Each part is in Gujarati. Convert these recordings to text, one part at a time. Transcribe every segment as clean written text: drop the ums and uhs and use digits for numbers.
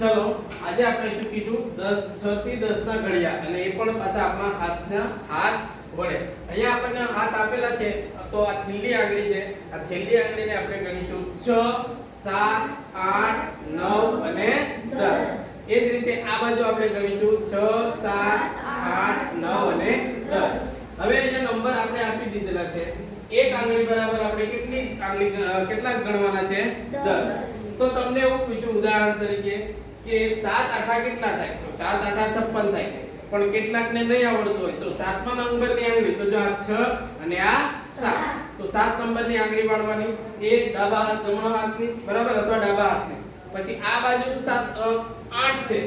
ચલો આજે આપણે શીખીશું 6 થી 10 ના ઘડિયા અને એ પણ પાછા આપણા હાથ વડે. અહીંયા આપણને હાથ આપેલા છે તો આ છેલ્લી આંગળી છે. આ છેલ્લી આંગળીને આપણે ગણીશું 6 7 8 9 અને 10. એ જ રીતે આ બાજુ આપણે ગણીશું 6 7 8 9 અને 10. હવે અહીંયા નંબર આપણે આપી દીધેલા છે. એક આંગળી બરાબર આપણે કેટલા ગણવાના છે? 10. તો તમને એવું પૂછ્યું ઉદાહરણ તરીકે કે 7 આઠા કેટલા થાય? તો 7 આઠા 56 થાય. પણ કેટલાકને નહીં આવડતું હોય તો 7મા નંબરની આંગળી, તો જો આ 6 અને આ 7, તો 7 નંબરની આંગળી વાળવાની, એ ડાબા હાથ જમણો હાથની બરાબર અથવા ડાબા હાથની. પછી આ બાજુ 8 છે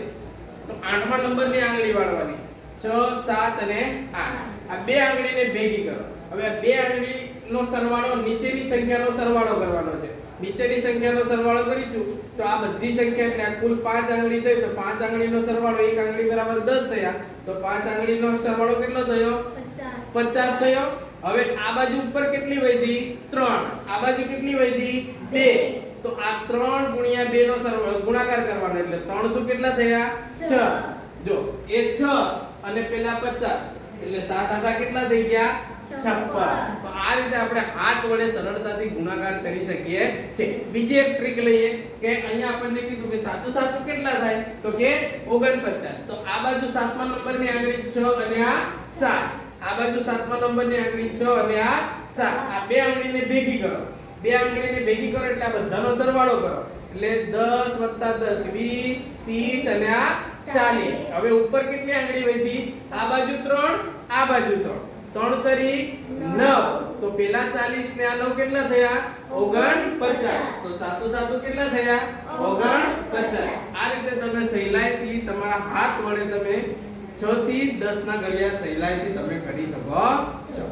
તો 8મા નંબરની આંગળી વાળવાની, 6 7 અને 8. આ બે આંગળીને ભેગી કરો. હવે આ બે આંગળીનો સરવાળો નીચેની સંખ્યાનો સરવાળો કરવાનો છે. નીચેની સંખ્યાનો સરવાળો કરીશું તો આ બધી સંખ્યા એટલે કુલ 5 આંગળી થઈ તો 5 આંગળીનો સરવાળો, એક આંગળી બરાબર 10 થયા તો 5 આંગળીનો સરવાળો કેટલો થયો? 50 થયો. હવે આ બાજુ ઉપર કેટલી વધી? 3. આ બાજુ કેટલી વધી? 2. તો આ 3 ગુણ્યા 2 નો સરવાળો ગુણાકાર કરવાનો એટલે 3 દુ કેટલા થયા? 6. જો એ 6 અને પેલા 50 એટલે 7 આઠા કેટલા થઈ ગયા? 56. તો આ રીતે આપણે હાથ વડે સરળતાથી ગુણાકાર કરી શકીએ છે. બીજી એક ટ્રીક લઈએ કે અહીંયા આપણને કીધું કે 7 7 કેટલા થાય? તો કે 49. તો આ બાજુ 7મા નંબરની આંગળી 6 અને આ 7. આ બાજુ 7મા નંબરની આંગળી 6 અને આ 7. આ બે આંગળીને ભેગી કરો. બે આંગળીને ભેગી કરો એટલે આ બધાનો સરવાળો કરો એટલે 10 10 20 30 અને આ 40. હવે ઉપર કેટલી આંગળી વધી? આ બાજુ 3, આ બાજુ 3. 3 તરી 9. તો પેલા 40 ને આ 9 કેટલા થયા? 49. તો 7 7 કેટલા થયા? 49. આ રીતે તમે સહેલાઈથી તમારા હાથ વડે તમે 6 થી 10 ના ઘડિયા સહેલાઈથી તમે કરી શકો છો.